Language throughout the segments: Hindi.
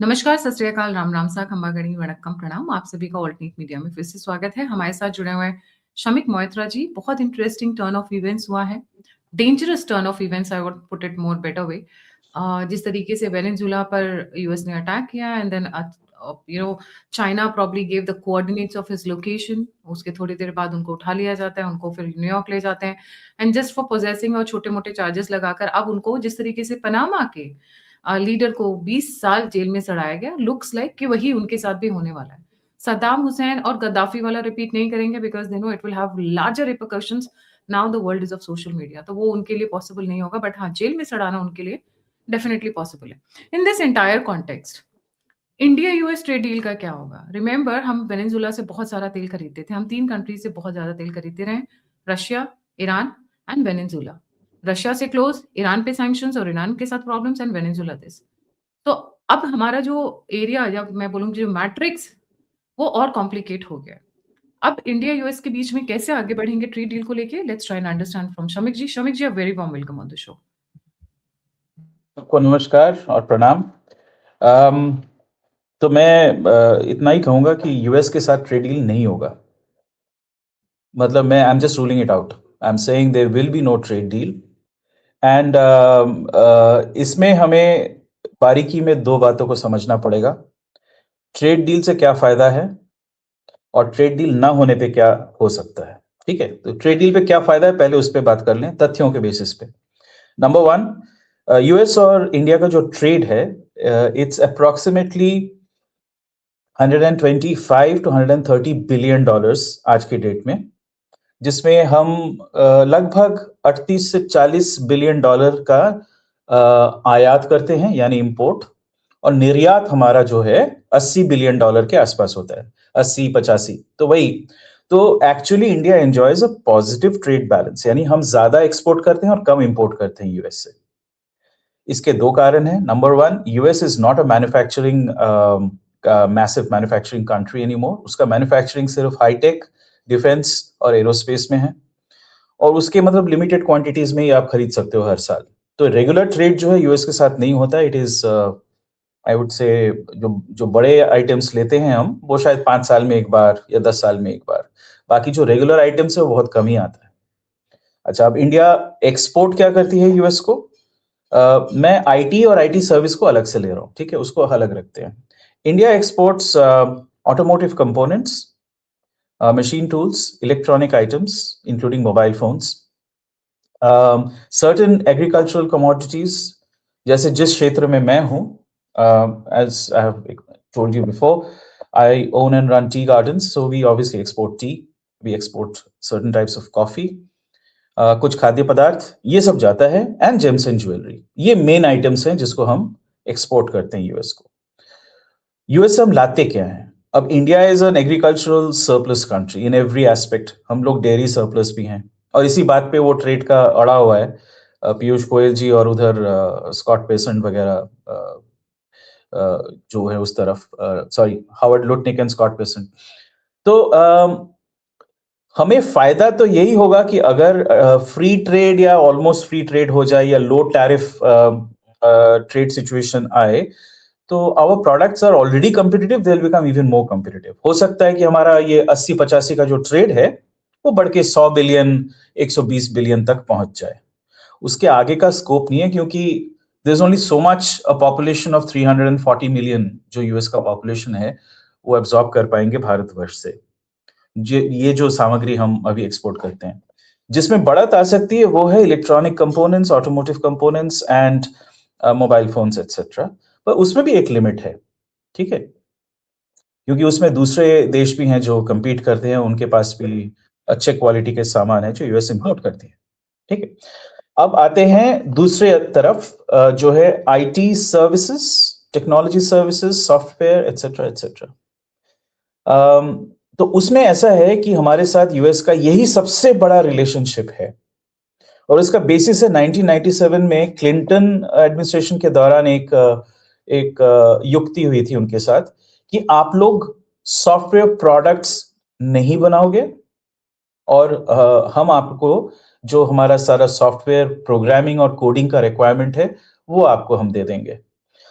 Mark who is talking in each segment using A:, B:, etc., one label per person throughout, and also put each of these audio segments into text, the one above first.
A: नमस्कार, सत श्री अकाल, राम राम सा, खंबा गणी, वणक्कम, प्रणाम। आप सभी का ऑल्टरनेट मीडिया में फिर से स्वागत है। हमारे साथ जुड़े हुए हैं शमिक मोइत्रा जी। बहुत इंटरेस्टिंग टर्न ऑफ इवेंट्स हुआ है, dangerous turn of events, I would put it more better way. जिस तरीके से वेनेजुला पर यूएस ने अटैक किया and then China probably gave the coordinates of his location. उसके थोड़ी देर बाद उनको उठा लिया जाता है, उनको फिर न्यूयॉर्क ले जाते हैं एंड जस्ट फॉर पोजेसिंग और छोटे मोटे चार्जेस लगाकर अब उनको जिस तरीके से पनामा के लीडर को 20 साल जेल में सड़ाया गया, लुक्स लाइक कि वही उनके साथ भी होने वाला है। सद्दाम हुसैन और गद्दाफी वाला रिपीट नहीं करेंगे because they know it will have larger repercussions. Now the world is of social media, तो वो उनके लिए पॉसिबल नहीं होगा, बट हाँ, जेल में सड़ाना उनके लिए डेफिनेटली पॉसिबल है। In this entire context, India US trade deal का क्या होगा? रिमेंबर, हम वेनेजुला से बहुत सारा तेल खरीदते थे, हम 3 कंट्री से बहुत ज्यादा तेल खरीदते रहे, Russia, Iran and Venezuela. Russia से क्लोज, ईरान पे सैंक्शंस और ईरान के साथ प्रॉब्लम्स एंड वेनेजुला दिस। तो अब हमारा जो एरिया, या मैं बोलूँगी जो मैट्रिक्स, वो और कॉम्प्लिकेट हो गया है। अब इंडिया यूएस के बीच में कैसे आगे बढ़ेंगे ट्रेड डील को लेके? Let's try and understand from Shamik ji. Shamik ji, a very warm welcome on the show.
B: सबको नमस्कार और प्रणाम। तो मैं इतना ही कहूंगा कि यूएस के साथ ट्रेड डील नहीं होगा। मतलब मैं I am just ruling it out. I am saying there will be no trade deal. And इसमें हमें बारीकी में दो बातों को समझना पड़ेगा। ट्रेड डील से क्या फायदा है और ट्रेड डील ना होने पे क्या हो सकता है। ठीक है, तो ट्रेड डील पे क्या फायदा है पहले उस पर बात कर लें तथ्यों के बेसिस पे। नंबर वन, यूएस और इंडिया का जो ट्रेड है, it's approximately 125 to 130 billion dollars आज की डेट में, जिसमें हम लगभग 38 से 40 बिलियन डॉलर का आयात करते हैं, यानी इंपोर्ट, और निर्यात हमारा जो है 80 बिलियन डॉलर के आसपास होता है, 80-85। तो वही, तो actually India enjoys a positive trade balance, यानी हम ज्यादा एक्सपोर्ट करते हैं और कम इंपोर्ट करते हैं यूएस से। इसके दो कारण हैं। Number one, US is not a manufacturing massive manufacturing country anymore. उसका मैन्युफैक्चरिंग सिर्फ हाईटेक, डिफेंस और एरोस्पेस में है, और उसके मतलब लिमिटेड क्वांटिटीज में ही आप खरीद सकते हो हर साल। तो रेगुलर ट्रेड जो है यूएस के साथ नहीं होता। It is, I would say, जो बड़े आइटम्स लेते हैं हम, वो शायद 5 साल में एक बार या 10 साल में एक बार। बाकी जो रेगुलर आइटम्स है वो बहुत कम ही आता है। अच्छा, अब इंडिया एक्सपोर्ट क्या करती है यूएस को? मैं आईटी और आईटी सर्विस को अलग से ले रहा हूँ, ठीक है, उसको अलग रखते हैं। India exports automotive components, machine tools, electronic items, including mobile phones, certain agricultural commodities, जैसे जिस क्षेत्र में मैं हूँ, as I have told you before, I own and run tea gardens, so we obviously export tea, we export certain types of coffee, कुछ खाद्य पदार्थ, ये सब जाता है, एंड जेम्स एंड ज्वेलरी। ये मेन आइटम्स हैं जिसको हम एक्सपोर्ट करते हैं यूएस को। यूएस से हम लाते क्या है? अब India is an agricultural surplus country in every aspect. हम लोग डेयरी सरप्लस भी हैं, और इसी बात पे वो ट्रेड का अड़ा हुआ है पीयूष गोयल जी और उधर स्कॉट पेसेंट वगैरह जो है उस तरफ, sorry, Howard Lutnick and Scott Bessent. तो हमें फायदा तो यही होगा कि अगर फ्री ट्रेड या ऑलमोस्ट फ्री ट्रेड हो जाए, या लो टैरिफ ट्रेड सिचुएशन आए, तो our products are already competitive, they will become even more competitive. हो सकता है कि हमारा ये 80-85 का जो ट्रेड है वो बढ़ के 100 बिलियन, 120 बिलियन तक पहुंच जाए। उसके आगे का स्कोप नहीं है, क्योंकि there is only so much, a population of 340 million जो यूएस का पॉपुलेशन है वो एब्जॉर्ब कर पाएंगे भारतवर्ष से ये जो सामग्री हम अभी एक्सपोर्ट करते हैं। जिसमें बढ़त आ सकती है वो है electronic components, automotive components and mobile phones etcetera, पर उसमें भी एक लिमिट है, ठीक है, क्योंकि उसमें दूसरे देश भी हैं जो compete करते हैं, उनके पास भी अच्छे क्वालिटी के सामान है जो यूएस इंपोर्ट करती है, ठीक है। अब आते हैं दूसरे तरफ, जो है IT services, technology services, software etcetera etcetera. तो उसमें ऐसा है कि हमारे साथ यूएस का यही सबसे बड़ा रिलेशनशिप है, और इसका बेसिस है 1997 में क्लिंटन एडमिनिस्ट्रेशन के दौरान एक युक्ति हुई थी उनके साथ कि आप लोग सॉफ्टवेयर प्रोडक्ट्स नहीं बनाओगे, और हम आपको जो हमारा सारा सॉफ्टवेयर प्रोग्रामिंग और कोडिंग का रिक्वायरमेंट है वो आपको हम दे देंगे।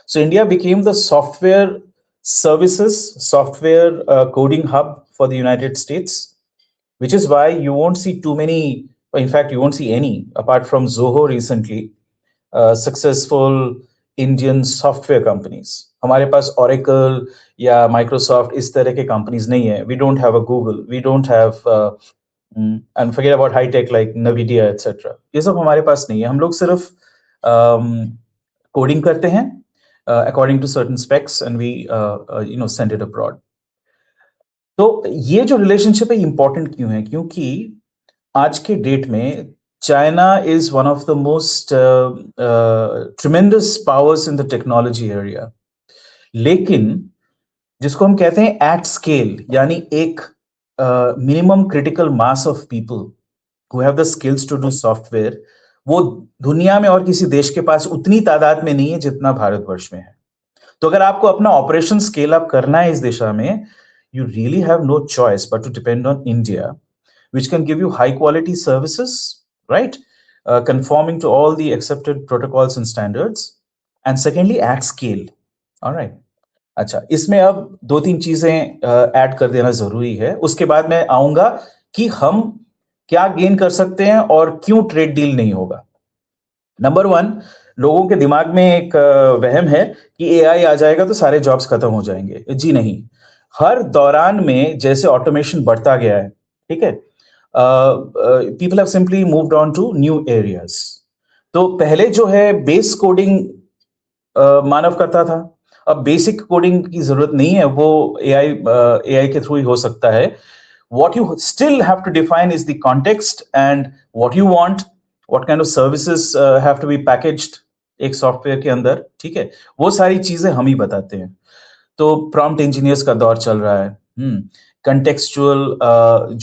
B: So India became the software services, software coding hub for the United States, which is why you won't see too many, in fact, you won't see any, apart from Zoho recently, successful Indian software companies. हमारे पास Oracle या Microsoft इस तरह के companies नहीं है. We don't have a Google. We don't have and forget about high tech like Nvidia, etc. ये सब हमारे पास नहीं है. हम लोग सिर्फ कोडिंग करते हैं according to certain specs and we send it abroad. तो ये जो रिलेशनशिप है इंपॉर्टेंट क्यों है? क्योंकि आज के डेट में China is one of the most tremendous powers in the technology area, लेकिन जिसको हम कहते हैं एट स्केल, यानी एक minimum critical mass of people who have the skills to do software, वो दुनिया में और किसी देश के पास उतनी तादाद में नहीं है जितना भारतवर्ष में है. तो अगर आपको अपना ऑपरेशन स्केल अप करना है इस दिशा में, you really have no choice but to depend on India, which can give you high quality services, right? Conforming to all the accepted protocols and standards, and secondly at scale. All right. अच्छा, इसमें अब 2-3 चीजें ऐड कर देना जरूरी है. उसके बाद मैं आऊंगा कि हम क्या गेन कर सकते हैं और क्यों ट्रेड डील नहीं होगा. नंबर 1, लोगों के दिमाग में एक वहम है कि एआई आ जाएगा तो सारे जॉब्स खत्म हो जाएंगे. जी नहीं. हर दौरान में जैसे ऑटोमेशन बढ़ता गया है, ठीक है, people have simply moved on to new areas. तो पहले जो है बेस कोडिंग मानव करता था, अब बेसिक कोडिंग की जरूरत नहीं है, वो एआई के थ्रू ही हो सकता है. what you still have to define is the context and what you want, what kind of services have to be packaged एक सॉफ्टवेयर के अंदर, ठीक है, वो सारी चीजें हम ही बताते हैं. तो प्रॉम्प्ट इंजीनियर्स का दौर चल रहा है, कंटेक्सचुअल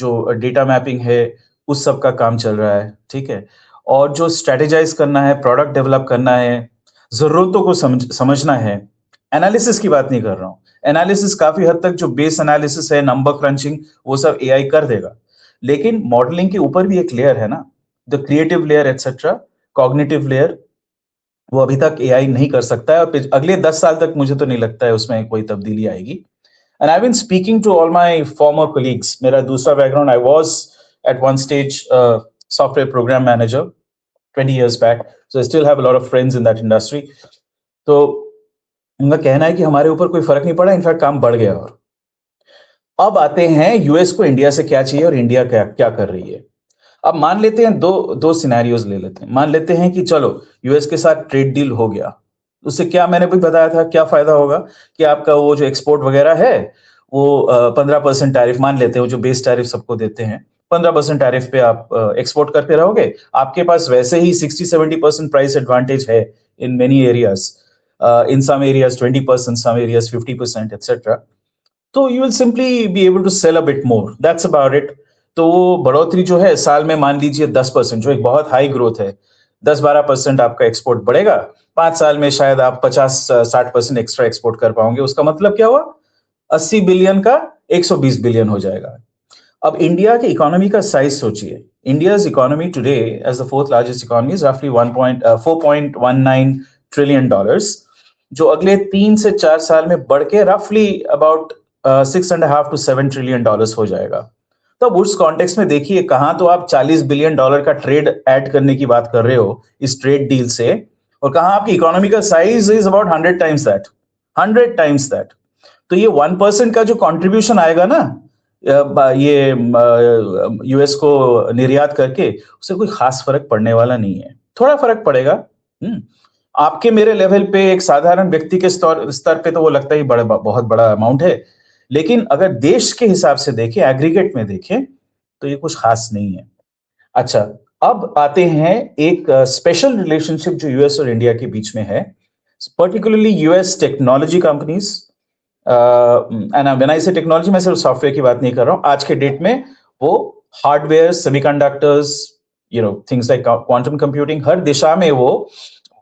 B: जो डेटा मैपिंग है उस सब का काम चल रहा है, ठीक है, और जो स्ट्रेटेजाइज करना है, प्रोडक्ट डेवलप करना है, जरूरतों को समझना है. एनालिसिस की बात नहीं कर रहा हूं. एनालिसिस काफी हद तक जो बेस एनालिसिस है, नंबर क्रंचिंग, वो सब एआई कर देगा, लेकिन मॉडलिंग के ऊपर भी एक लेयर है ना, the creative layer etcetera, cognitive layer, वो अभी तक एआई नहीं कर सकता है और अगले 10 साल तक मुझे तो नहीं लगता है उसमें कोई तब्दीली आएगी. And I been speaking to all my former colleagues. मेरा दूसरा background, I was at one stage software program manager 20 years back, so I still have a lot of friends in that industry. तो उनका कहना है कि हमारे ऊपर कोई फर्क नहीं पड़ा, इनफैक्ट काम बढ़ गया. और अब आते हैं यूएस को इंडिया से क्या चाहिए और इंडिया क्या कर रही है. अब मान लेते हैं दो सिनेरियोज ले लेते हैं. मान लेते हैं कि चलो यूएस के साथ ट्रेड डील हो गया, उससे क्या, मैंने भी बताया था क्या फायदा होगा कि आपका वो जो एक्सपोर्ट वगैरह है वो 15% टैरिफ मान लेते हैं, वो जो बेस टैरिफ सबको देते हैं, 15% टैरिफ पे आप एक्सपोर्ट करते रहोगे. आपके पास वैसे ही 60-70% प्राइस एडवांटेज है in many areas, in some areas 20%, some areas 50%, etc. तो you will simply be able to sell a bit more. That's about it. तो बढ़ोतरी जो है साल में मान लीजिए 10%, जो एक बहुत हाई ग्रोथ है, 10-12% आपका एक्सपोर्ट बढ़ेगा. 5 साल में शायद आप 50-60% एक्स्ट्रा एक्सपोर्ट कर पाओगे. उसका मतलब क्या हुआ? 80 बिलियन का 120 बिलियन हो जाएगा. अब इंडिया के इकोनॉमी का साइज सोचिए. India's economy today as the 4th largest economy is roughly $4.19 trillion, जो अगले 3 से 4 साल में बढ़ के रफली अबाउट 6.5 to 7 trillion dollars हो जाएगा. तो अब उस कॉन्टेक्स्ट में देखिए, कहां तो आप $40 बिलियन का ट्रेड ऐड करने की बात कर रहे हो इस ट्रेड डील से, और कहां आपकी इकोनॉमी का size is about 100 times that. तो ये 1% का जो कॉन्ट्रीब्यूशन आएगा ना ये यूएस को निर्यात करके, उससे कोई खास फर्क पड़ने वाला नहीं है. थोड़ा फर्क पड़ेगा. आपके मेरे लेवल पे, एक साधारण व्यक्ति के स्तर पे तो वो लगता ही बहुत बड़ा अमाउंट है, लेकिन अगर देश के हिसाब से देखें, एग्रीगेट में देखें, तो ये कुछ खास नहीं है. अच्छा, अब आते हैं एक स्पेशल रिलेशनशिप जो यूएस और इंडिया के बीच में है, particularly US technology companies. And when I से टेक्नोलॉजी, मैं सिर्फ सॉफ्टवेयर की बात नहीं कर रहा हूं. आज के डेट में वो hardware, semiconductors, things like quantum computing, हर दिशा में वो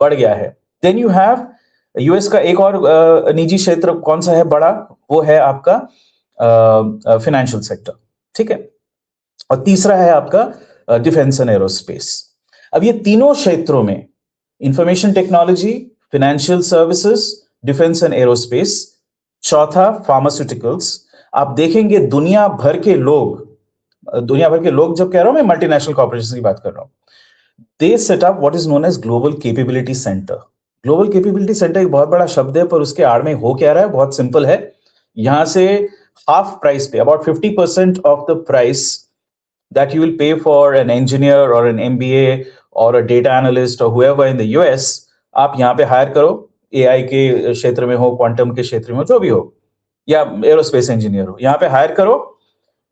B: बढ़ गया है. देन यू हैव यूएस का एक और निजी क्षेत्र कौन सा है बड़ा, वो है आपका फाइनेंशियल सेक्टर, ठीक है, और तीसरा है आपका डिफेंस एंड एरोस्पेस. अब ये तीनों क्षेत्रों में, information technology, financial services defence and aerospace, चौथा फार्मास्यूटिकल्स। आप देखेंगे दुनिया भर के लोग जब कह रहा हूं मैं मल्टीनेशनल कॉर्पोरेशन की बात कर रहा हूं, they set up what is known as global capability centre. Global capability centre एक बहुत बड़ा शब्द है, पर उसके आड़ में हो क्या रहा है, बहुत सिंपल है। यहां से हाफ प्राइस पे, about 50% of the price that you will pay for an engineer or an MBA or a data analyst or whoever in the US, आप यहाँ पे हायर करो, AI के क्षेत्र में हो, क्वांटम के क्षेत्र में हो, जो भी हो, या एरोस्पेस इंजीनियर हो, यहाँ पे हायर करो,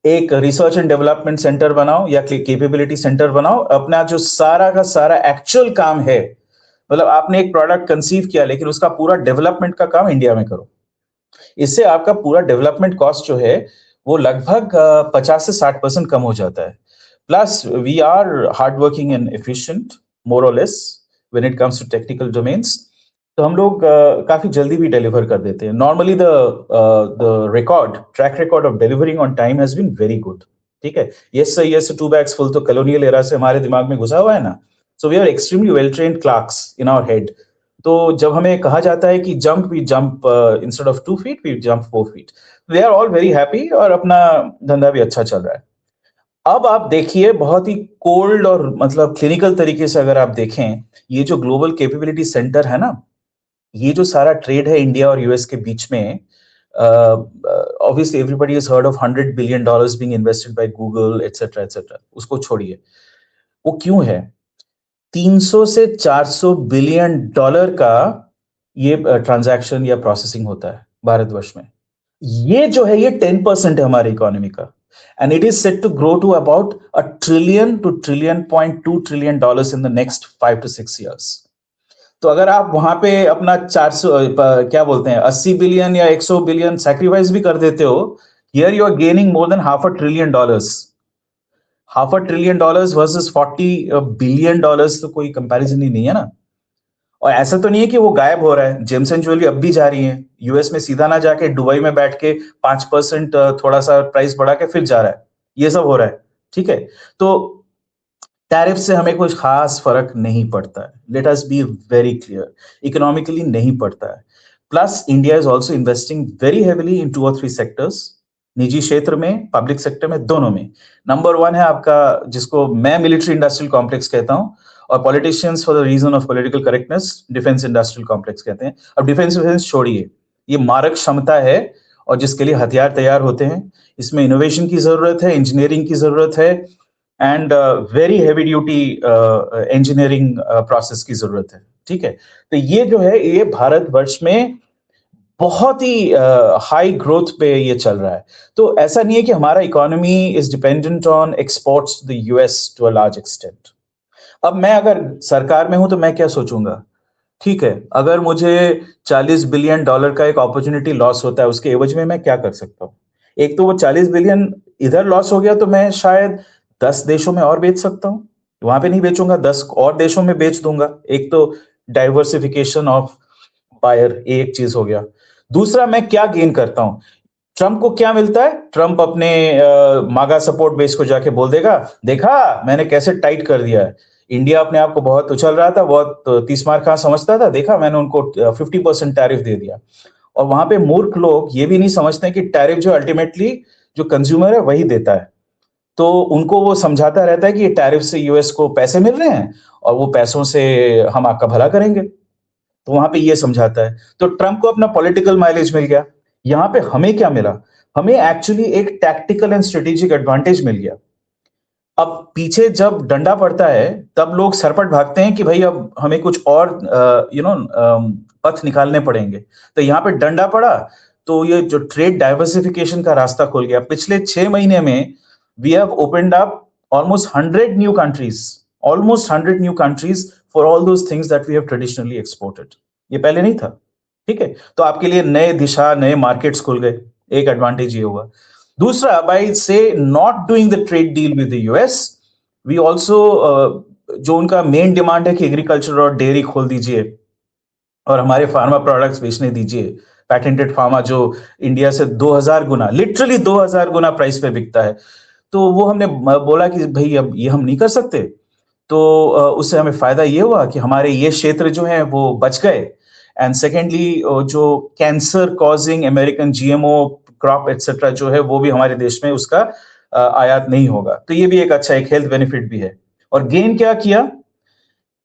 B: एक रिसर्च एंड डेवलपमेंट सेंटर बनाओ या कैपेबिलिटी सेंटर बनाओ। अपना जो सारा का सारा एक्चुअल काम है, मतलब आपने एक प्रोडक्ट कंसीव किया लेकिन उसका पूरा डेवलपमेंट का काम इंडिया में करो। इससे आपका पूरा डेवलपमेंट कॉस्ट जो है वो लगभग 50 से 60% कम हो जाता है। Plus we are hard working and efficient more और less when it comes to technical domains, तो हम लोग काफी जल्दी भी डिलीवर कर देते हैं। Normally the track record of delivering on time has been very good. ठीक है, यस 2 bags full तो कॉलोनियल एरा से हमारे दिमाग में घुसा हुआ है ना। So we are extremely well trained clerks in our head. तो जब हमें कहा जाता है कि jump, we jump instead of 2 feet, we jump 4 feet। We are all very happy और अपना धंधा भी अच्छा चल रहा है। अब आप देखिए, बहुत ही कोल्ड और मतलब क्लिनिकल तरीके से अगर आप देखें, ये जो ग्लोबल कैपेबिलिटी सेंटर है ना, ये जो सारा ट्रेड है इंडिया और यूएस के बीच में, obviously everybody has heard of $100 billion being invested by Google etcetera etcetera, उसको छोड़िए। वो क्यों है? 300 से 400 बिलियन डॉलर का ये ट्रांजैक्शन या प्रोसेसिंग होता है भारतवर्ष में। ये जो है ये 10% है हमारी इकोनॉमी का, and it is set to grow to about $1 trillion to $1.2 trillion in the next 5 to 6 years। तो अगर आप वहां पे अपना 400 क्या बोलते हैं 80 बिलियन या 100 बिलियन सैक्रिफाइस भी कर देते हो, here you are gaining more than $500 billion। $500 billion versus $40 billion तो कोई कंपैरिजन ही नहीं है ना। और ऐसा तो नहीं है कि वो गायब हो रहा है, जेम्स एंड ज्वेलरी अब भी जा रही है यूएस में, सीधा ना जाके दुबई में बैठ के 5% थोड़ा सा प्राइस बढ़ा के फिर जा रहा है, ये सब हो रहा है। ठीक है, तो टैरिफ से हमें कुछ खास फर्क नहीं पड़ता है, let us be very clear, economically नहीं पड़ता है। Plus India is also investing very heavily in 2 or 3 sectors, निजी क्षेत्र में, पब्लिक सेक्टर में, दोनों में। नंबर 1 है आपका, जिसको मैं मिलिट्री इंडस्ट्रियल कॉम्प्लेक्स कहता हूं, और politicians for the reason of political correctness defence industrial complex कहते हैं। अब डिफेंस छोड़िए, ये मारक क्षमता है और जिसके लिए हथियार तैयार होते हैं। इसमें इनोवेशन की जरूरत है, इंजीनियरिंग की जरूरत है, and very heavy duty engineering process की जरूरत है। ठीक है, तो ये जो है ये भारतवर्ष में बहुत ही हाई ग्रोथ पे ये चल रहा है। तो ऐसा नहीं है कि हमारा economy is dependent on exports to the US to a large extent. अब मैं अगर सरकार में हूं तो मैं क्या सोचूंगा, ठीक है, अगर मुझे $40 बिलियन का एक अपॉर्चुनिटी लॉस होता है, उसके एवज में मैं क्या कर सकता हूँ? एक तो वो 40 बिलियन इधर लॉस हो गया तो मैं शायद 10 देशों में और बेच सकता हूँ, वहां पे नहीं बेचूंगा, 10 और देशों में बेच दूंगा। एक तो डाइवर्सिफिकेशन ऑफ बायर, एक चीज हो गया। दूसरा, मैं क्या गेन करता हूं? ट्रंप को क्या मिलता है? ट्रंप अपने मागा सपोर्ट बेस को जाके बोल देगा, देखा मैंने कैसे टाइट कर दिया है। इंडिया अपने आप को बहुत उछल रहा था, बहुत 30 मार खां समझता था, देखा मैंने उनको 50% टैरिफ दे दिया। और वहां पे मूर्ख लोग ये भी नहीं समझते कि टैरिफ जो अल्टीमेटली जो कंज्यूमर है वही देता है। तो उनको वो समझाता रहता है कि ये टैरिफ से यूएस को पैसे मिल रहे हैं और वो पैसों से हम आपका भला करेंगे, तो वहां पे ये समझाता है। तो ट्रंप को अपना पॉलिटिकल माइलेज मिल गया। यहां पे हमें क्या मिला? हमें एक्चुअली एक टैक्टिकल एंड स्ट्रेटेजिक एडवांटेज मिल गया। अब पीछे जब डंडा पड़ता है तब लोग सरपट भागते हैं कि भाई अब हमें कुछ और पथ निकालने पड़ेंगे। तो यहाँ पे डंडा पड़ा तो ये जो ट्रेड डाइवर्सिफिकेशन का रास्ता खुल गया। पिछले 6 महीने में we have opened up almost 100 new countries for all those things that we have traditionally exported। ये पहले नहीं था। ठीक है, तो आपके लिए नए दिशा, नए मार्केट्स खुल गए, एक एडवांटेज ये हुआ। दूसरा, बाय से not doing the trade deal with the US, we also जो उनका मेन डिमांड है कि एग्रीकल्चर और डेयरी खोल दीजिए और हमारे फार्मा प्रोडक्ट्स बेचने दीजिए, पैटेंटेड फार्मा जो इंडिया से 2000 गुना, लिटरली 2000 गुना प्राइस पे बिकता है। तो वो हमने बोला कि भाई अब ये हम नहीं कर सकते। तो उससे हमें फायदा ये हुआ कि हमारे ये क्षेत्र जो है वो बच गए, एंड सेकेंडली जो cancer causing American GMO crop etcetera जो है वो भी हमारे देश में उसका आयात नहीं होगा, तो ये भी एक अच्छा एक हेल्थ बेनिफिट भी है। और गेन क्या किया,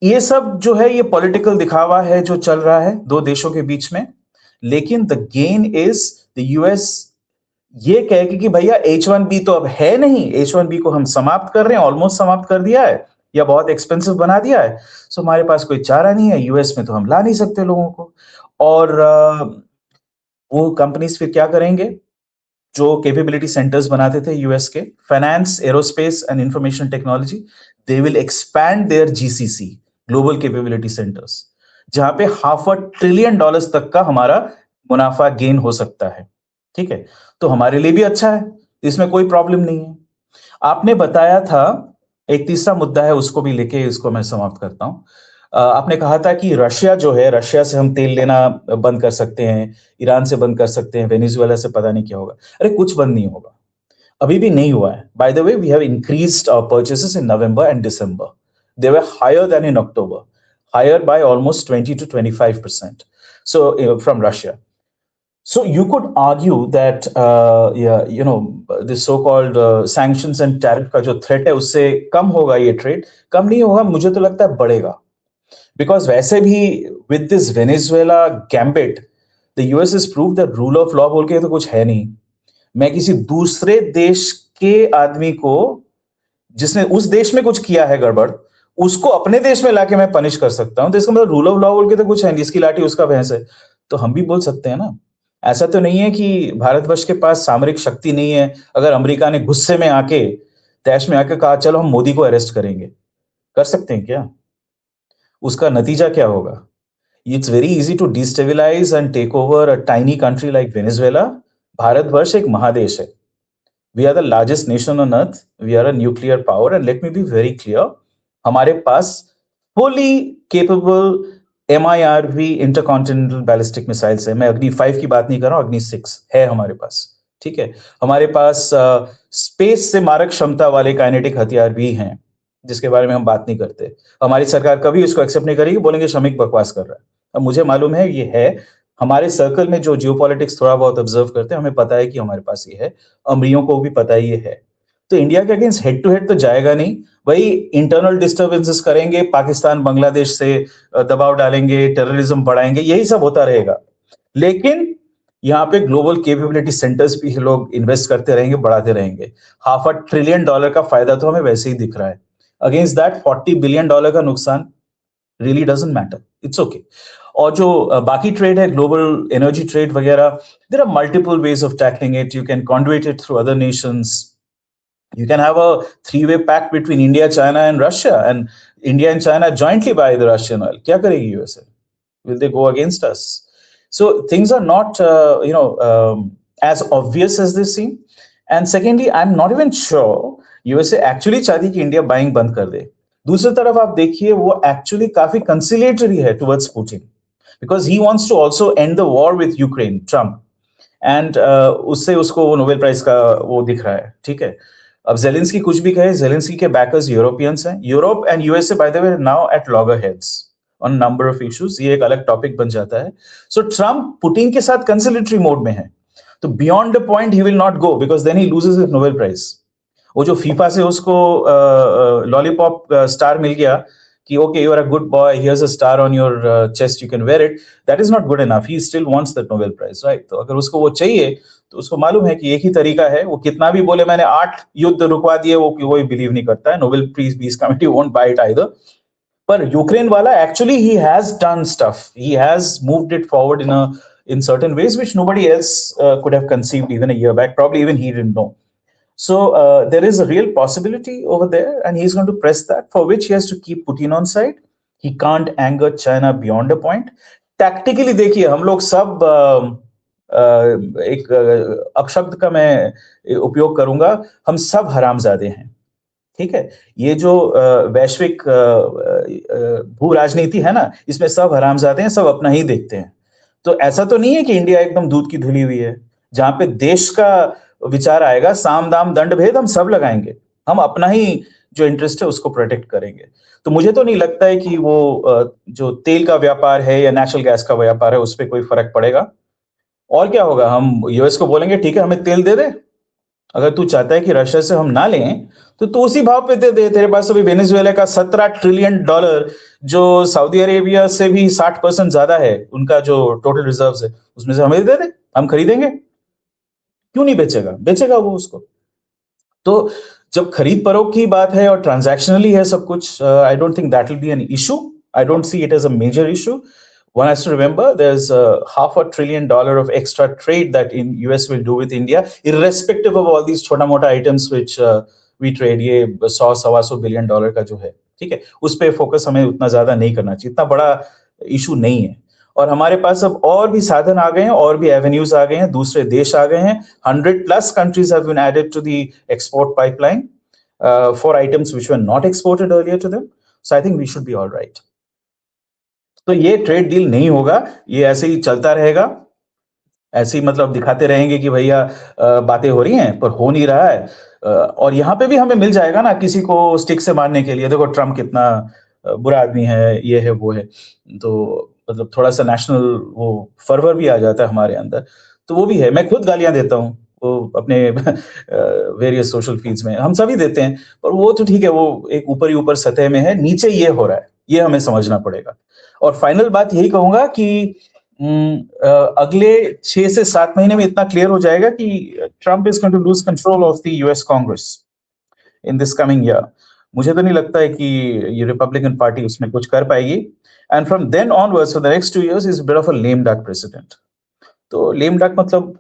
B: ये सब जो है ये पॉलिटिकल दिखावा है जो चल रहा है दो देशों के बीच में, लेकिन the gain is the US ये कहेगी कि भैया H1B तो अब है नहीं, H1B को हम समाप्त कर रहे हैं, ऑलमोस्ट समाप्त कर दिया है या बहुत एक्सपेंसिव बना दिया है, सो हमारे पास कोई चारा नहीं है, यूएस में तो हम ला नहीं सकते लोगों को। और वो कंपनीज फिर क्या करेंगे, जो कैपेबिलिटी सेंटर्स बनाते थे यूएस के, finance, aerospace and information technology, they will expand there GCC, global capability centres, जहां पे $500 ट्रिलियन तक का हमारा मुनाफा गेन हो सकता है। ठीक है, तो हमारे लिए भी अच्छा है, इसमें कोई प्रॉब्लम नहीं है। आपने बताया था एक तीसरा मुद्दा है, उसको भी लेके इसको मैं समाप्त करता हूं। आपने कहा था कि रशिया जो है, रशिया से हम तेल लेना बंद कर सकते हैं, ईरान से बंद कर सकते हैं, वेनेजुएला से पता नहीं क्या होगा। अरे कुछ बंद नहीं होगा, अभी भी नहीं हुआ है। By the way, we have increased our purchases in November and December, they were higher than in October, higher by almost 20 to 25%, so from Russia. So you could argue that this so-called sanctions and tariff का जो threat है उससे कम होगा ये trade, कम नहीं होगा, मुझे तो लगता है बढ़ेगा, because वैसे भी with this Venezuela gambit, the US has proved that rule of law बोल के तो कुछ है नहीं। मैं किसी दूसरे देश के आदमी को, जिसने उस देश में कुछ किया है गड़बड़, उसको अपने देश में लाके मैं पनिश कर सकता हूं, तो इसका मतलब रूल ऑफ लॉ बोल के तो कुछ है नहीं, इसकी लाठी उसका भैंस है, तो हम भी बोल सकते हैं ना। ऐसा तो नहीं है कि भारतवर्ष के पास सामरिक शक्ति नहीं है, अगर अमेरिका ने गुस्से में आके, तैश में आके कहा चलो हम मोदी को अरेस्ट करेंगे, कर सकते हैं क्या? उसका नतीजा क्या होगा? It's very easy to destabilise and take over a tiny country like Venezuela. Bharatvarsh एक महादेश है, we are the largest nation on earth, we are a nuclear power, and let me be very clear, हमारे पास fully capable MIRV intercontinental ballistic missiles है। मैं अग्नि 5 की बात नहीं कर रहा हूं, अग्नि 6 है हमारे पास। ठीक है, हमारे पास स्पेस से मारक क्षमता वाले काइनेटिक हथियार भी हैं, जिसके बारे में हम बात नहीं करते। हमारी सरकार कभी इसको एक्सेप्ट नहीं करेगी, बोलेंगे श्रमिक बकवास कर रहा है। अब मुझे मालूम है ये है, हमारे सर्कल में जो जियोपॉलिटिक्स थोड़ा बहुत ऑब्जर्व करते हैं, हमें पता है कि हमारे पास ये है, अमरियों को भी पता ही ये है। तो इंडिया के अगेंस्ट हेड टू हेड तो जाएगा नहीं, वही इंटरनल डिस्टर्बेंसेस करेंगे, पाकिस्तान बांग्लादेश से दबाव डालेंगे, टेररिज्म बढ़ाएंगे, यही सब होता रहेगा। लेकिन यहाँ पे ग्लोबल कैपेबिलिटी सेंटर्स भी लोग इन्वेस्ट करते रहेंगे, बढ़ाते रहेंगे। $500 ट्रिलियन का फायदा तो हमें वैसे ही दिख रहा है, अगेंस्ट दैट $40 बिलियन का नुकसान really doesn't matter, it's okay. और जो बाकी ट्रेड है, ग्लोबल एनर्जी ट्रेड वगैरह, there are multiple ways of tackling it. You can conduit it through other nations. You can have a three-way pact between India, China and Russia, and India and China jointly buy the Russian oil. क्या करेगी USA? Will they go against us? So things are not as obvious as they seem. And secondly, I'm not even sure USA actually चाहती कि इंडिया बाइंग बंद कर दे। दूसरी तरफ आप देखिए, वो एक्चुअली काफी कंसिलेटरी है towards Putin, because he wants to also end the war with Ukraine, Trump, and उससे उसको वो नोबेल प्राइज का वो दिख रहा है। ठीक है, अब जेलेंस्की कुछ भी कहे, जेलेंस्की के बैकर्स यूरोपियंस हैं। Europe and USA by the way now at loggerheads on number of issues, ये एक अलग टॉपिक बन जाता है। सो ट्रम्प पुतिन के साथ कंसिलेटरी मोड में है, तो beyond the point he will not go, because then he loses his Nobel prize. वो जो फीफा से उसको लॉलीपॉप स्टार मिल गया कि okay you are a good boy, here's a star on your chest, you can wear it, that is not good enough, he still wants that Nobel prize, right? तो अगर उसको वो चाहिए तो उसको मालूम है कि एक ही तरीका है, वो कितना भी बोले मैंने 8 युद्ध रुकवा दिए, वो कोई बिलीव नहीं करता है, Nobel peace committee won't buy it either. पर यूक्रेन वाला actually he has done stuff, he has moved it forward in certain ways which nobody else could have conceived even a year back, probably even he didn't know. So there is a real possibility over there, and he's going to press that, for which he has to keep Putin on side. He can't anger China beyond a point. Tactically देखिए, हम लोग सब एक अपशब्द का मैं उपयोग करूंगा, हम सब हरामजादे हैं। ठीक है, ये जो वैश्विक भू राजनीति है ना, इसमें सब हरामजादे हैं, सब अपना ही देखते हैं। तो ऐसा तो नहीं है कि इंडिया एकदम दूध की धुली हुई है, जहां पे देश का विचार आएगा, साम दाम दंड भेद हम सब लगाएंगे, हम अपना ही जो इंटरेस्ट है उसको प्रोटेक्ट करेंगे। तो मुझे तो नहीं लगता है कि वो जो तेल का व्यापार है या नेचुरल गैस का व्यापार है उस पर कोई फर्क पड़ेगा। और क्या होगा, हम यूएस को बोलेंगे ठीक है हमें तेल दे दे, अगर तू चाहता है कि रशिया से हम ना लें तो तू उसी भाव पे दे दे। तेरे पास अभी वेनेजुएला का $17 ट्रिलियन, जो सऊदी अरेबिया से भी 60% ज्यादा है उनका जो टोटल रिजर्व्स है, उसमें से हमें दे दे, हम खरीदेंगे। क्यों नहीं बेचेगा, बेचेगा वो उसको। तो जब खरीद फरोख्त की बात है और ट्रांजैक्शनली है सब कुछ, I don't think that will be an issue. I don't see it as a major issue. One has to remember there's $500 billion of extra trade that in US will do with India, irrespective of all these छोटा मोटा items which we trade. ये 100-125 billion dollar का जो है, ठीक है, उस पे फोकस हमें उतना ज्यादा नहीं करना चाहिए, इतना बड़ा इशू नहीं है। और हमारे पास अब और भी साधन आ गए हैं, और भी एवेन्यूज आ गए हैं, दूसरे देश आ गए हैं। 100+ countries have been added to the export pipeline for items which were not exported earlier to them. So I think we should be all right. तो ये ट्रेड डील नहीं होगा, ये ऐसे ही चलता रहेगा, ऐसे ही मतलब दिखाते रहेंगे कि भैया बातें हो रही हैं पर हो नहीं रहा है। और यहाँ पे भी हमें मिल जाएगा ना किसी को स्टिक से मारने के लिए, देखो ट्रम्प कितना बुरा आदमी है, ये है वो है, तो मतलब थोड़ा सा नेशनल वो फर्वर भी आ जाता है हमारे अंदर, तो वो भी है। मैं खुद गालियां देता हूँ वो अपने वेरियस सोशल फीड्स में, हम सभी देते हैं, पर वो तो ठीक है, वो एक ऊपर ही ऊपर सतह में है, नीचे ये हो रहा है, ये हमें समझना पड़ेगा। और फाइनल बात यही कहूंगा कि अगले 6 से 7 महीने में इतना क्लियर हो जाएगा कि Trump is going to lose control of the US Congress in this coming year. मुझे तो नहीं लगता है कि ये रिपब्लिकन पार्टी उसमें कुछ कर पाएगी। And from then onwards for the next 2 years is bit of a lame duck president. तो लेम डक मतलब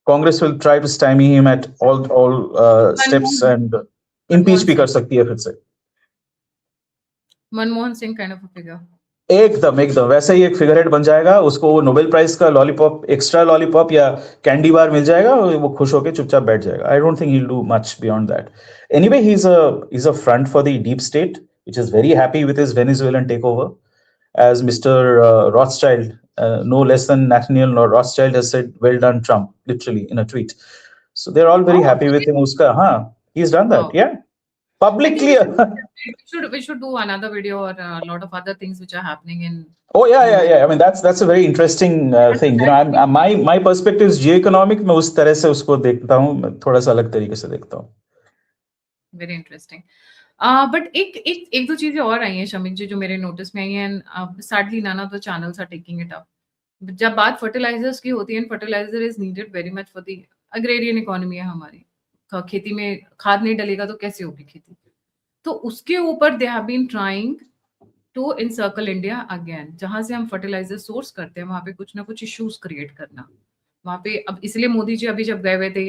B: Congress will try to stymie him at all steps and impeach भी कर सकती है फिर से।
A: Manmohan Singh kind of a figure,
B: एकदम वैसे ही एक फिगर हेड बन जाएगा, उसको वो नोबेल प्राइज का लॉलीपॉप, एक्स्ट्रा लॉलीपॉप या कैंडी बार मिल जाएगा, वो खुश होकर चुपचाप बैठ जाएगा। आई don't think he will do much beyond that. Anyway he is a front for the deep state which is very happy with his Venezuelan takeover, as Mr. Rothschild, no less than Nathaniel Rothschild has said, "Well done, Trump," literally in a tweet. So they're all very happy with him. Uska, he's done that, yeah, publicly.
A: We should do another video or a lot of other things which are happening in.
B: Oh yeah. I mean that's a very interesting thing. You know, my perspective is geoeconomic. मैं उस तरह से उसको देखता हूँ, मैं थोड़ा सा अलग तरीके से देखता हूँ।
A: Very interesting. बट एक दो चीजें और आई हैं शमिक जी जो मेरे नोटिस में आई हैं। Sadly none of the channels are taking it up. जब बात फर्टिलाइजर्स की होती है, fertiliser is needed very much for the agrarian economy है हमारी। खेती में खाद नहीं डलेगा तो कैसे होगी खेती? तो उसके ऊपर they have been trying to encircle India again. जहां से हम फर्टिलाइजर सोर्स करते हैं वहां पे कुछ ना कुछ इश्यूज क्रिएट करना वहां पे। अब इसलिए मोदी जी अभी जब गए हुए थे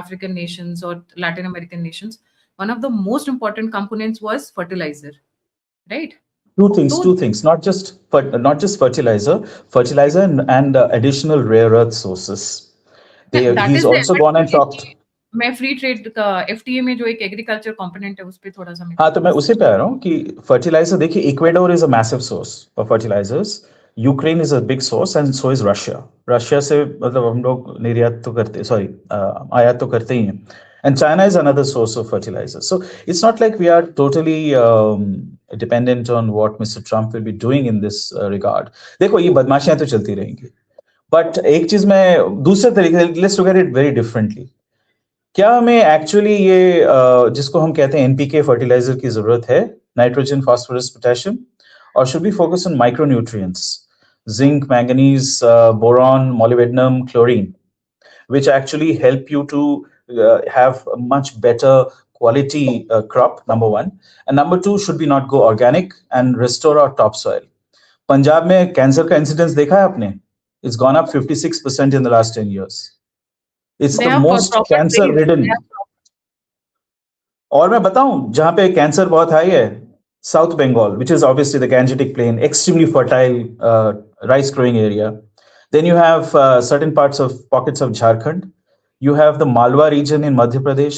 A: अफ्रीकन नेशंस और Latin American Nations, one of the most important components was fertilizer, right?
B: Two things, not just fertilizer and additional rare earth sources. He's also gone and talked.
A: मैं फ्री ट्रेड का एफटीए में जो एक एग्रीकल्चर कंपोनेंट है उस पे थोड़ा सा
B: हाँ, तो मैं उसी पे आ रहा हूँ कि फर्टिलाइजर, देखिए Ecuador is a massive source of fertilisers, Ukraine is a big source and so is Russia से मतलब हम लोग निर्यात तो करते, आयात तो करते ही हैं। And China is another source of fertilizer. So it's not like we are totally dependent on what Mr. Trump will be doing in this regard. देखो ये बदमाशियां तो चलती रहेंगी, but एक चीज मैं दूसरे तरीके, let's look at it very differently. क्या हमें एक्चुअली ये जिसको हम कहते हैं एनपीके फर्टिलाइजर की जरूरत है, नाइट्रोजन, फास्फोरस, पोटेशियम, और should be focus on micronutrients, zinc, manganese, boron, molybdenum, chlorine, which actually help you to have a much better quality crop, number one. And number two, should we not go organic and restore our topsoil? Punjab में कैंसर का इंसिडेंस देखा है आपने? It's gone up 56% in the last 10 years. It's the most cancer ridden. और मैं बताऊं जहां पे कैंसर बहुत हाई है, South Bengal, which is obviously the Gangetic Plain, extremely fertile rice growing area. Then you have certain pockets of Jharkhand. You have the Malwa region in Madhya Pradesh.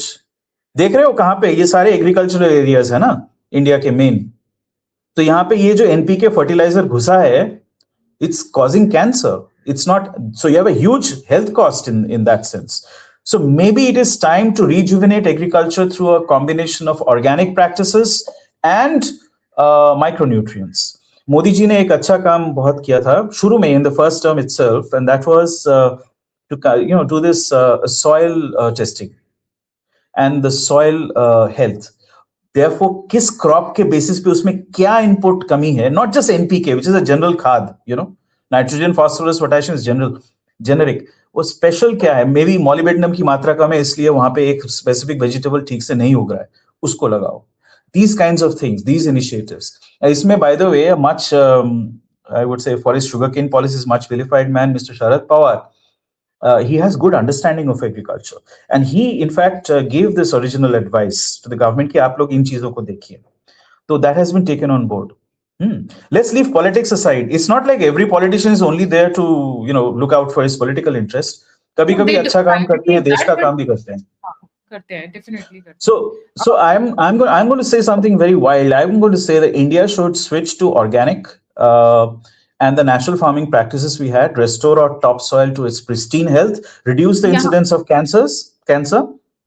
B: देख रहे हो कहाँ पे? ये सारे एग्रीकल्चरल एरियाज है ना इंडिया के मेन। तो यहाँ पे ये जो एनपीके फर्टिलाइजर घुसा है, it's causing cancer. It's not, so you have a huge health cost in that sense. So maybe it is time to rejuvenate agriculture through a combination of organic practices and micronutrients. Modi ji ने एक अच्छा काम बहुत किया था शुरू में in the first term itself, and that was to do this soil testing and the soil health. Therefore, किस क्रॉप के बेसिस पे उसमें क्या इनपुट कमी है, not just NPK which is a general खाद, nitrogen phosphorus potassium is generic, वो स्पेशल क्या है, मे बी मॉलिबेडनम की मात्रा कम है इसलिए वहां पे एक स्पेसिफिक वेजिटेबल ठीक से नहीं उग रहा है, उसको लगाओ. These kinds of things, these initiatives. इसमें, by the way, a much, I would say, for his sugarcane policy is much vilified man, Mr. Sharad Pawar. He has good understanding of agriculture, and he, in fact, gave this original advice to the government कि आप लोग इन चीजों को देखिए. So that has been taken on board. Let's leave politics aside. It's not like every politician is only there to, look out for his political interest. कभी-कभी अच्छा काम करते हैं, देश का काम भी करते हैं.
A: करते हैं, definitely करते हैं.
B: So I'm going to say something very wild. I'm going to say that India should switch to organic and the natural farming practices we had, restore our topsoil to its pristine health, reduce the incidence of cancer.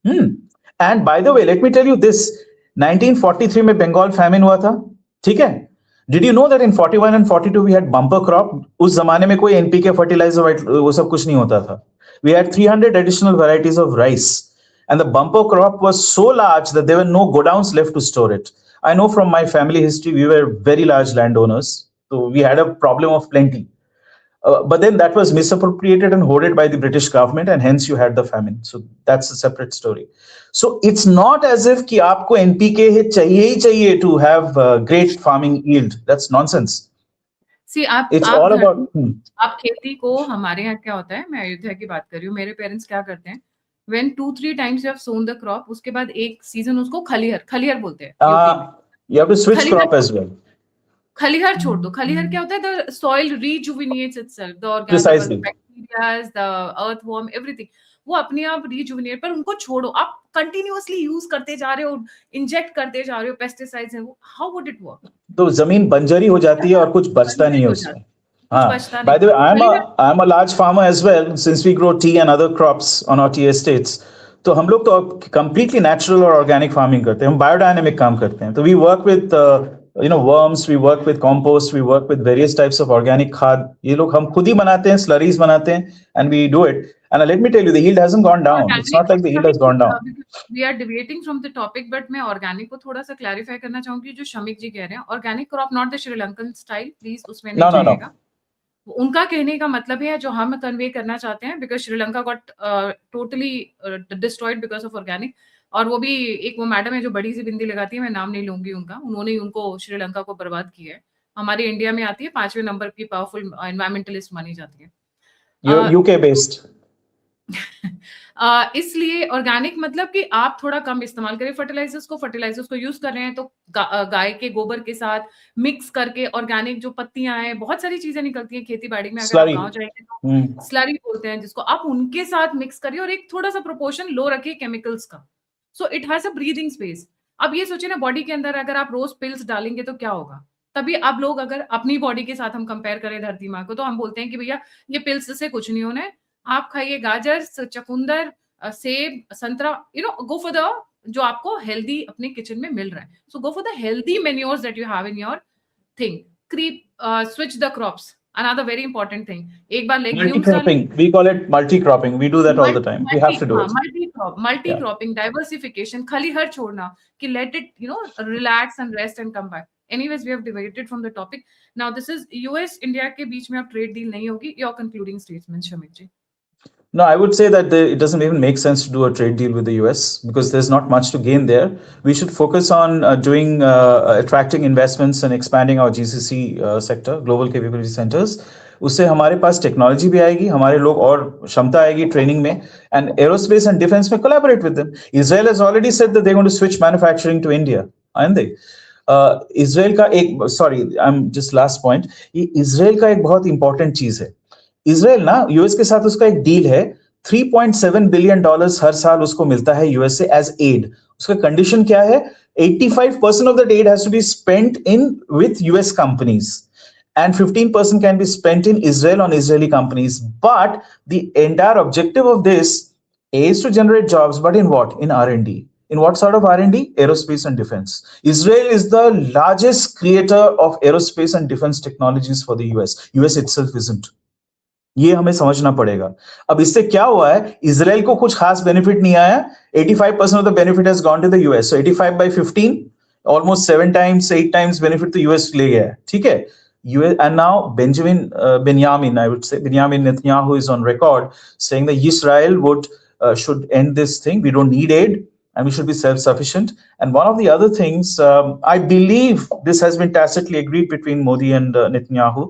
B: And by the way, let me tell you this: 1943 में Bengal famine हुआ था, ठीक है? Did you know that in 41 and 42 we had bumper crop? उस जमाने में कोई NPK fertilizer वो सब कुछ नहीं होता था. We had 300 additional varieties of rice. And the bumper crop was so large that there were no godowns left to store it. I know from my family history, we were very large landowners. So we had a problem of plenty. But then that was misappropriated and hoarded by the British government, and hence you had the famine. So that's a separate story. So it's not as if कि आपको NPK चाहिए to have great farming yield. That's nonsense.
A: See,
B: it's all about.
A: आप खेती को, हमारे यहाँ क्या होता है, मैं अयोध्या की बात कर रही हूँ, मेरे पेरेंट्स क्या करते हैं, when 2-3 times you have sown the crop, उसके बाद एक सीजन उसको खलिहर बोलते हैं.
B: You have to switch crop as well.
A: खलिहर छोड़ दो. खलिहर क्या होता है? The soil rejuvenates itself, the organic bacteria, the earthworm, everything. वो अपने आप rejuvenate, पर उनको छोड़ो. आप continuously use करते जा रहे हो, inject करते जा रहे हो pesticides हैं, how would it work?
B: तो जमीन बंजरी हो जाती है और कुछ बचता नहीं है उसमें. By the way, I'm a large farmer as well, since we grow tea and other crops on our tea estates. तो हम लोग तो completely natural और organic farming करते हैं, हम biodynamic काम करते हैं. तो we work with worms, we work with compost, we work with various types of organic खाद. ये लोग हम खुद ही बनाते हैं, slurries बनाते हैं, and we do it. And let me tell you, the yield hasn't gone down. It's not like the yield has gone down.
A: We are deviating from the topic, but मैं organic को थोड़ा सा clarify करना चाहूंगी. जो शमिक जी कह रहे हैं, organic crop not the Sri Lankan style, please उसमें नहीं जाइएगा. उनका कहने का मतलब है जो हम कन्वे करना चाहते हैं, because Sri Lanka got totally destroyed because of organic. और वो भी एक वो मैडम है जो बड़ी सी बिंदी लगाती है, मैं नाम नहीं लूंगी उनका, उन्होंने ही उनको श्रीलंका को बर्बाद किया है. हमारे इंडिया में आती है 5वें नंबर की पावरफुल एनवायरमेंटलिस्ट मानी जाती है,
B: यूके बेस्ड.
A: इसलिए ऑर्गेनिक मतलब कि आप थोड़ा कम इस्तेमाल करें फर्टिलाइजर्स को यूज कर रहे हैं तो गाय के गोबर के साथ मिक्स करके ऑर्गेनिक जो पत्तियां हैं, बहुत सारी चीजें निकलती हैं खेती बाड़ी में, अगर आप गाँव जाएंगे तो स्लरी बोलते हैं जिसको, आप उनके साथ मिक्स करिए और एक थोड़ा सा प्रोपोर्शन लो रखिए केमिकल्स का, so it has a breathing space. अब ये सोचिए ना, बॉडी के अंदर अगर आप रोज पिल्स डालेंगे तो क्या होगा. तभी आप लोग, अगर अपनी बॉडी के साथ हम कंपेयर करें धरती माँ को, तो हम बोलते हैं कि भैया ये पिल्स से कुछ नहीं होना है, आप खाइए गाजर, चकुंदर, सेब, संतरा, गो फॉर द जो आपको हेल्दी अपने किचन में मिल रहा है. So go for the healthy manures that you have in your thing. Switch the crops, another very important thing. एक बार
B: multi-cropping, we call it multi-cropping. We do that all the time. We have to do it.
A: Multi-cropping, diversification, खलिहर छोड़ना कि let it relax and rest and come back. Anyways, we have deviated from the topic. Now this is US India के बीच में अब trade deal नहीं होगी. Your concluding statement, Shamik ji.
B: No, I would say that it doesn't even make sense to do a trade deal with the US because there's not much to gain there. We should focus on attracting investments and expanding our GCC sector, Global Capability Centers. उससे हमारे पास टेक्नोलॉजी भी आएगी, हमारे लोग और क्षमता आएगी ट्रेनिंग में, and aerospace and defense में collaborate with them. Israel has already said that they're going to switch manufacturing to India, aren't they? Israel का एक, sorry, I'm just last point. ये Israel का एक बहुत important चीज है. इजराइल ना, यूएस के साथ उसका एक डील है, $3.7 बिलियन हर साल उसको मिलता है यूएस से एज एड. उसका कंडीशन क्या है? 85% of the aid has to be spent in with US companies and 15% can be spent in Israel on Israeli companies. But the entire objective of this A is to generate jobs, but in what? In R&D. In what sort of R&D? Aerospace and defense. Israel is the largest creator of aerospace and defense technologies for the US. US itself isn't. ये हमें समझना पड़ेगा। अब इससे क्या हुआ है, इजराइल को कुछ खास बेनिफिट नहीं आया। 85% of the benefit has gone to the US. So 85 by 15, almost 7 times, 8 times benefit to US ले गया है, ठीक है। And now Benjamin, I would say, Benjamin Netanyahu is on record saying that Israel should end this thing. We don't need aid and we should be self-sufficient. And one of the other things, I believe this has been tacitly agreed between Modi and Netanyahu,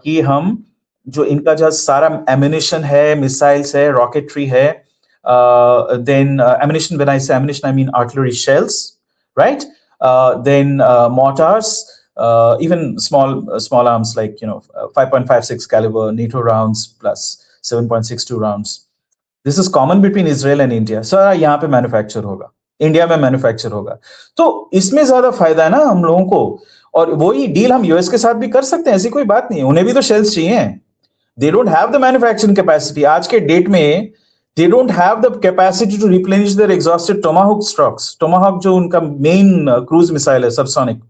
B: कि हम जो इनका जो सारा ammunition है, missiles है, rocketry है, then ammunition, when I say ammunition, I mean artillery shells, right? Then mortars, even small arms like 5.56 caliber NATO rounds plus 7.62 rounds. This is common between Israel and India. So यहाँ पे manufacture होगा, इंडिया में मैन्युफैक्चर होगा, तो इसमें ज्यादा फायदा है ना हम लोगों को। और वही डील हम यूएस के साथ भी कर सकते हैं, ऐसी कोई बात नहीं है, उन्हें भी तो शेल्स चाहिए। They don't have the manufacturing capacity. आज के डेट में they don't have the capacity to replenish their exhausted Tomahawk stocks. Tomahawk जो उनका main cruise missile है, subsonic,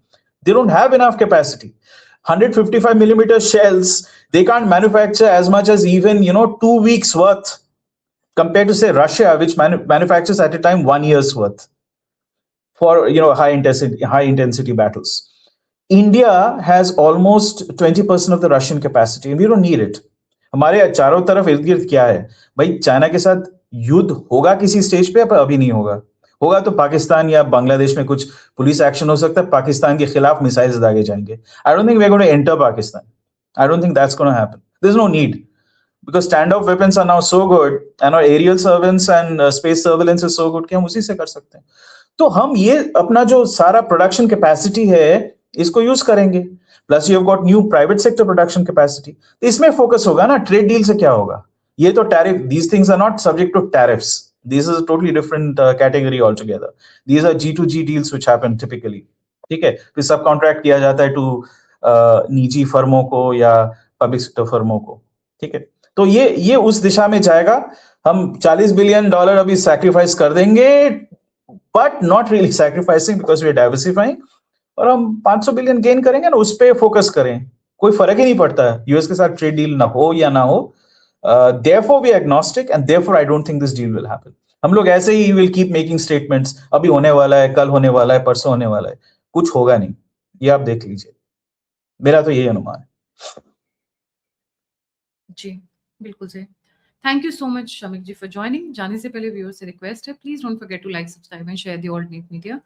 B: they don't have enough capacity. 155 millimeter shells, they can't manufacture as much as even 2 weeks worth, compared to say Russia, which manufactures at a time 1 year's worth for high intensity battles. India has almost 20% of the Russian capacity and we don't need it. हमारे चारों तरफ इर्द गिर्द क्या है भाई, चाइना के साथ युद्ध होगा किसी स्टेज पे, पर अभी नहीं होगा। होगा तो पाकिस्तान या बांग्लादेश में कुछ पुलिस एक्शन हो सकता है, पाकिस्तान के खिलाफ मिसाइल्स दागे जाएंगे। I don't think we are going to enter Pakistan. I don't think that's going to happen. There is no need, because stand off weapons are now so good and our aerial surveillance and space surveillance is so good कि हम उसी से कर सकते हैं। तो हम ये अपना जो सारा प्रोडक्शन कैपेसिटी है इसको यूज करेंगे, plus you have got new private sector production capacity, तो इसमें फोकस होगा ना। ट्रेड डील से क्या होगा, ये तो tariff, these things are not subject to tariffs, this is a totally different category all together. These are G2G deals which happen typically, ठीक है। फिर सब कॉन्ट्रैक्ट किया जाता है टू निजी फर्मों को या पब्लिक सेक्टर फर्मों को, ठीक है। तो ये उस दिशा में जाएगा। हम $40 बिलियन अभी सैक्रिफाइस कर देंगे, but not really sacrificing because we are diversifying, और हम 500 बिलियन गेन करेंगे ना, उस पे फोकस करें, कोई फर्क ही नहीं पड़ता है यूएस के साथ ट्रेड डील ना हो या ना हो। therefore we are agnostic and therefore I don't think this deal will happen. हम लोग ऐसे ही will keep making statements, अभी होने वाला है, कल होने वाला है, परसों होने वाला है, कुछ होगा नहीं, ये आप देख लीजिए, मेरा तो यही अनुमान है।
A: जी बिल्कुल सही। Thank you so much Shamik ji for joining. जाने से पहले व्यूअर्स से रिक्वेस्ट है, please don't forget to like, subscribe and share the alternate media.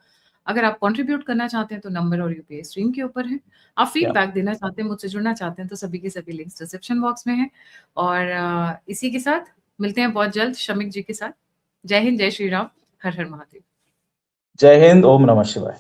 A: अगर आप कंट्रीब्यूट करना चाहते हैं तो नंबर और यूपीआई स्क्रीन के ऊपर है। आप फीडबैक देना चाहते हैं, मुझसे जुड़ना चाहते हैं तो सभी के सभी लिंक्स डिस्क्रिप्शन बॉक्स में है। और इसी के साथ मिलते हैं बहुत जल्द शमिक जी के साथ। जय हिंद, जय श्री राम, हर हर महादेव।
B: जय हिंद, ओम नमः शिवाय।